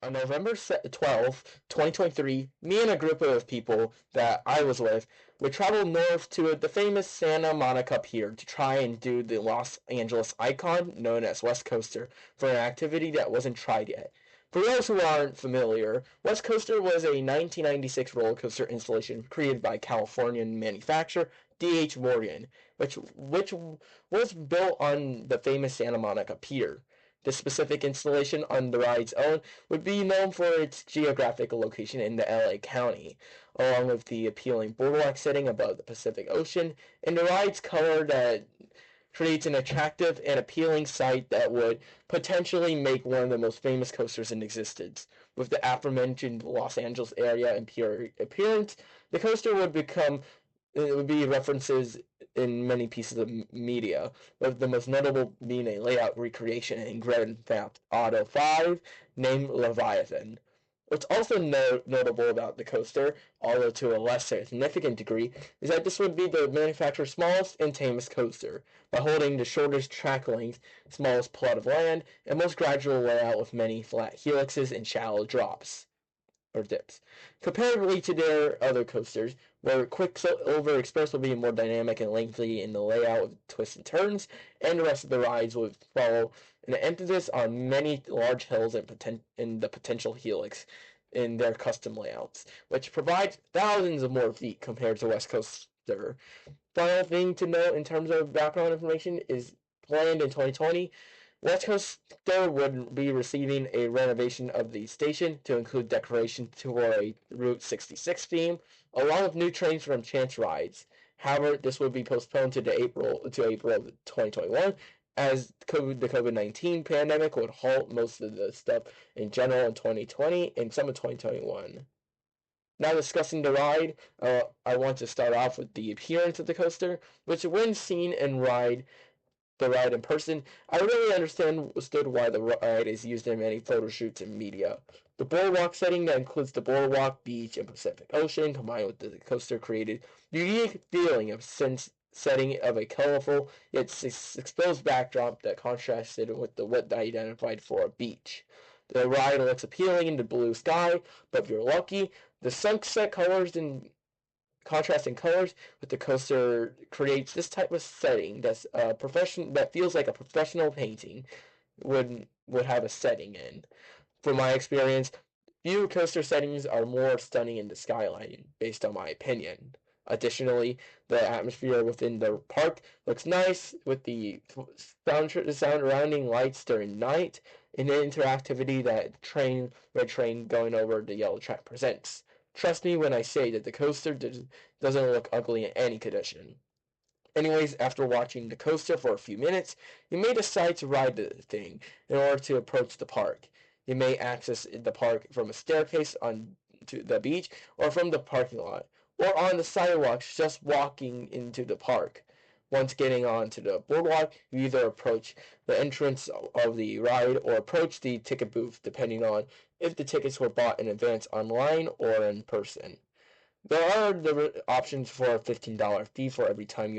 On November 12th, 2023, me and a group of people that I was with would travel north to the famous Santa Monica Pier to try and do the Los Angeles icon known as West Coaster for an activity that wasn't tried yet. For those who aren't familiar, West Coaster was a 1996 roller coaster installation created by Californian manufacturer D.H. Morgan, which was built on the famous Santa Monica Pier. The specific installation on the ride's own would be known for its geographic location in the LA County, along with the appealing boardwalk setting above the Pacific Ocean, and the ride's color that creates an attractive and appealing sight that would potentially make one of the most famous coasters in existence. With the aforementioned Los Angeles area and pure appearance, the coaster would become it would be references in many pieces of media, with the most notable being a layout recreation in Grand Theft Auto 5 named Leviathan. What's also notable about the coaster, although to a less significant degree, is that this would be the manufacturer's smallest and tamest coaster, by holding the shortest track length, smallest plot of land, and most gradual layout with many flat helixes and shallow drops or dips. Comparatively to their other coasters, where Quicksilver Express will be more dynamic and lengthy in the layout with twists and turns, and the rest of the rides would follow an emphasis on many large hills and the potential helix in their custom layouts, which provides thousands of more feet compared to West Coaster. Final thing to note in terms of background information is planned in 2020. West Coaster would be receiving a renovation of the station to include decoration for a Route 66 theme, along with new trains from Chance Rides. However, this would be postponed to April of 2021, as the COVID-19 pandemic would halt most of the stuff in general in 2020 and some in 2021. Now discussing the ride, I want to start off with the appearance of the coaster, which when seen and the ride in person, I really understood why the ride is used in many photo shoots and media. The boardwalk setting that includes the boardwalk, beach, and Pacific Ocean, combined with the coaster, created the unique feeling of setting of a colorful yet exposed backdrop that contrasted with what I identified for a beach. The ride looks appealing in the blue sky, but if you're lucky, the sunset colors and contrasting colors with the coaster creates this type of setting that feels like a professional painting would have a setting in. From my experience, few coaster settings are more stunning in the skyline, based on my opinion. Additionally, the atmosphere within the park looks nice with the surrounding lights during night and the interactivity that red train going over the yellow track presents. Trust me when I say that the coaster doesn't look ugly in any condition. Anyways, after watching the coaster for a few minutes, you may decide to ride the thing in order to approach the park. You may access the park from a staircase on to the beach or from the parking lot, or on the sidewalks just walking into the park. Once getting onto the boardwalk, you either approach the entrance of the ride or approach the ticket booth, depending on if the tickets were bought in advance online or in person. There are the options for a $15 fee for every time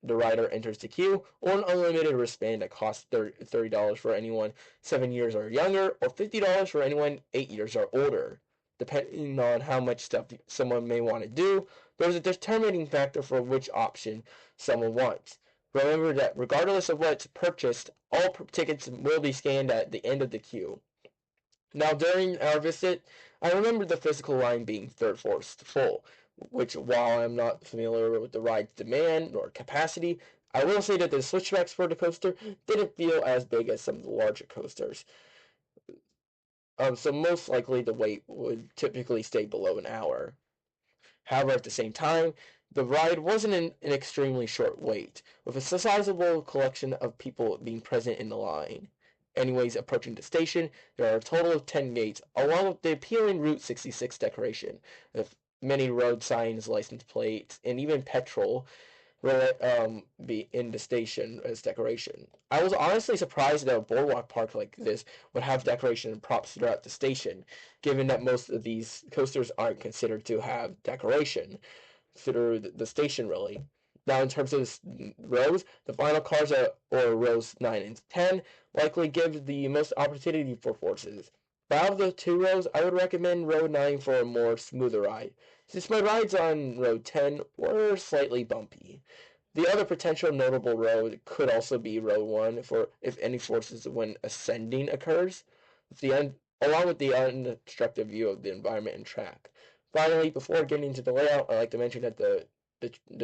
the rider enters the queue, or an unlimited wristband that costs $30 for anyone 7 years or younger, or $50 for anyone 8 years or older. Depending on how much stuff someone may want to do, there's a determining factor for which option someone wants. Remember that regardless of what's purchased, all tickets will be scanned at the end of the queue. Now, during our visit, I remember the physical line being third-fourth full, which, while I'm not familiar with the ride's demand or capacity, I will say that the switchbacks for the coaster didn't feel as big as some of the larger coasters. So most likely the wait would typically stay below an hour. However, at the same time, the ride wasn't an extremely short wait, with a sizable collection of people being present in the line. Anyways, approaching the station, there are a total of 10 gates, along with the appealing Route 66 decoration, with many road signs, license plates, and even petrol will be in the station as decoration. I was honestly surprised that a boardwalk park like this would have decoration and props throughout the station, given that most of these coasters aren't considered to have decoration through the station, really. Now, in terms of rows, the final cars or rows 9 and 10 likely give the most opportunity for horses. But out of the two roads, I would recommend Road 9 for a more smoother ride, since my rides on Road 10 were slightly bumpy. The other potential notable road could also be Road 1 for if any forces when ascending occurs, along with the unobstructed view of the environment and track. Finally, before getting to the layout, I'd like to mention that the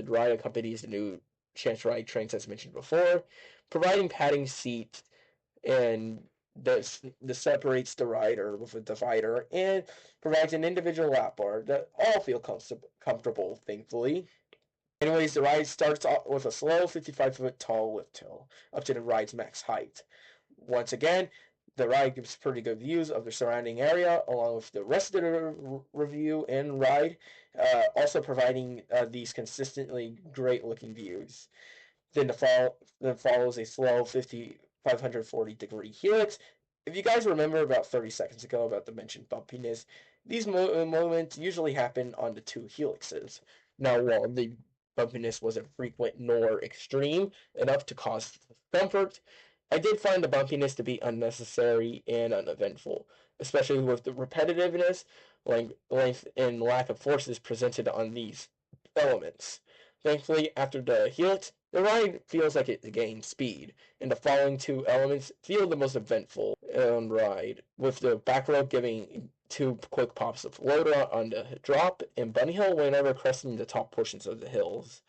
ride accompanies the new chance ride trains as mentioned before, providing padding seats and this separates the rider with a divider and provides an individual lap bar that all feel comfortable, thankfully. Anyways, the ride starts off with a slow 55-foot tall lift hill up to the ride's max height. Once again, the ride gives pretty good views of the surrounding area along with the rest of the review and ride, also providing these consistently great looking views. Then follows a slow 540-degree helix. If you guys remember about 30 seconds ago about the mentioned bumpiness, these moments usually happen on the two helixes. Now, while the bumpiness wasn't frequent nor extreme enough to cause discomfort, I did find the bumpiness to be unnecessary and uneventful, especially with the repetitiveness, length, and lack of forces presented on these elements. Thankfully, after the helix, the ride feels like it gained speed, and the following two elements feel the most eventful on ride, with the back row giving two quick pops of load on the drop and bunny hill whenever cresting the top portions of the hills.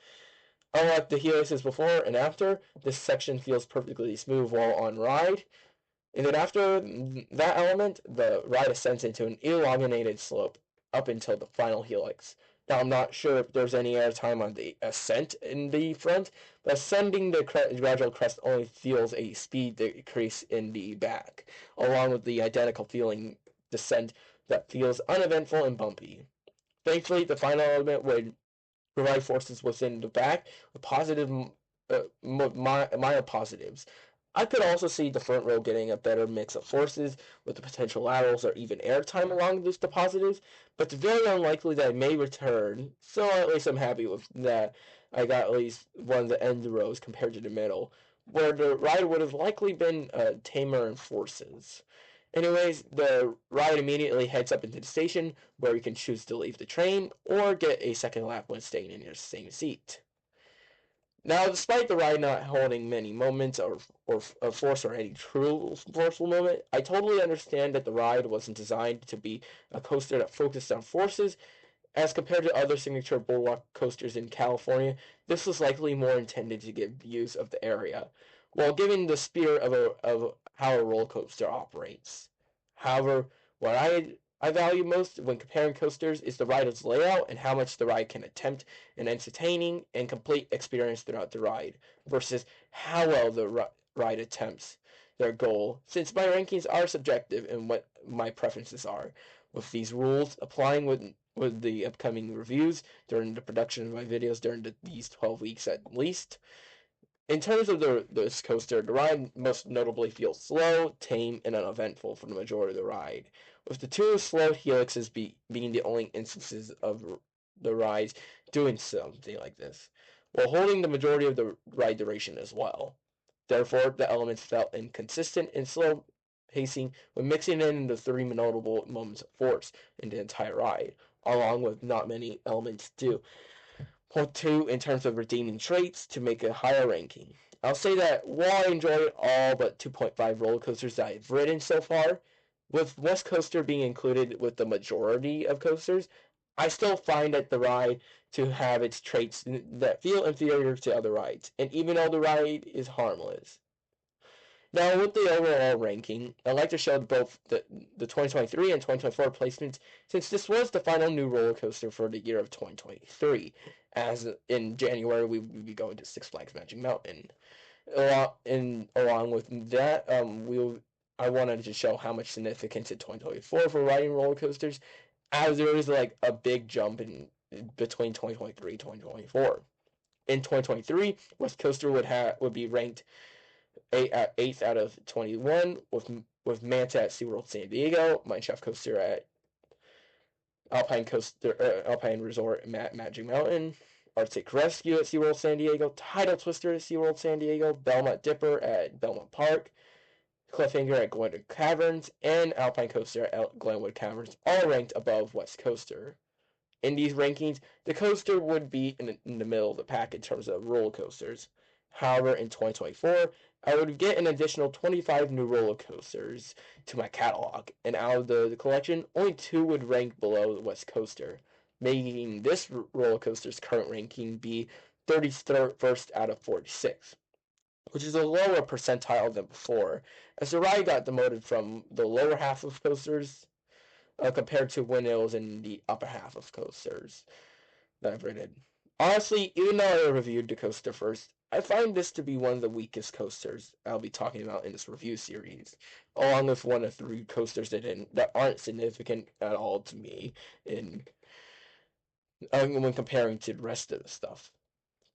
Unlike the helices before and after, this section feels perfectly smooth while on ride. And then after that element, the ride ascends into an elongated slope up until the final helix. Now, I'm not sure if there's any airtime on the ascent in the front, but ascending the gradual crest only feels a speed decrease in the back, along with the identical feeling descent that feels uneventful and bumpy. Thankfully, the final element would provide forces within the back with positive, mild positives. I could also see the front row getting a better mix of forces with the potential laterals or even airtime along those positives, but it's very unlikely that it may return, so at least I'm happy with that. I got at least one of the end rows compared to the middle, where the ride would have likely been tamer in forces. Anyways, the ride immediately heads up into the station, where you can choose to leave the train or get a second lap when staying in your same seat. Now, despite the ride not holding many moments of force or any true forceful moment, I totally understand that the ride wasn't designed to be a coaster that focused on forces. As compared to other signature boardwalk coasters in California, this was likely more intended to give views of the area, while giving the spirit of how a roller coaster operates. However, what I value most when comparing coasters is the rider's layout and how much the ride can attempt an entertaining and complete experience throughout the ride, versus how well the ride attempts their goal, since my rankings are subjective in what my preferences are, with these rules applying with the upcoming reviews during the production of my videos during these 12 weeks at least. In terms of this coaster, the ride most notably feels slow, tame, and uneventful for the majority of the ride, with the two slow helixes being the only instances of the rides doing something like this, while holding the majority of the ride duration as well. Therefore, the elements felt inconsistent and slow pacing when mixing in the three notable moments of force in the entire ride, along with not many elements do. Point two, in terms of redeeming traits to make a higher ranking. I'll say that while I enjoyed all but 2.5 roller coasters that I've ridden so far, with West Coaster being included with the majority of coasters, I still find that the ride to have its traits that feel inferior to other rides, and even though the ride is harmless. Now, with the overall ranking, I'd like to show both the 2023 and 2024 placements, since this was the final new roller coaster for the year of 2023, as in January we will be going to Six Flags Magic Mountain. Along with that, I wanted to show how much significance in 2024 for riding roller coasters, as there was like a big jump in between 2023 and 2024. In 2023, West Coaster would be ranked 8th out of 21, with Manta at SeaWorld San Diego, Mineshaft Coaster at Alpine Resort Magic Mountain, Arctic Rescue at SeaWorld San Diego, Tidal Twister at SeaWorld San Diego, Belmont Dipper at Belmont Park, Cliffhanger at Glenwood Caverns, and Alpine Coaster at Glenwood Caverns, all ranked above West Coaster. In these rankings, the coaster would be in the middle of the pack in terms of roller coasters. However, in 2024, I would get an additional 25 new roller coasters to my catalog, and out of the collection, only 2 would rank below the West Coaster, making this roller coaster's current ranking be 31st out of 46, which is a lower percentile than before, as the ride got demoted from the lower half of coasters compared to when it was in the upper half of coasters that I've rated. Honestly, even though I reviewed the coaster first, I find this to be one of the weakest coasters I'll be talking about in this review series, along with one of 3 coasters that aren't significant at all to me in when comparing to the rest of the stuff.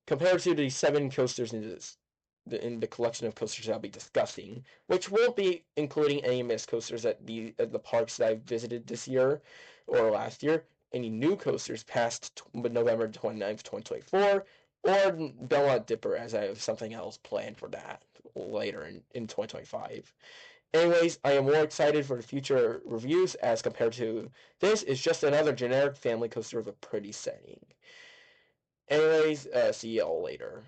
Compared to the 7 coasters in the collection of coasters I'll be discussing, which won't be including any missed coasters at the parks that I've visited this year or last year, any new coasters past November 29th, 2024, or Belmont Dipper, as I have something else planned for that later in 2025. Anyways, I am more excited for the future reviews as compared to this is just another generic family coaster with a pretty setting. Anyways, see y'all later.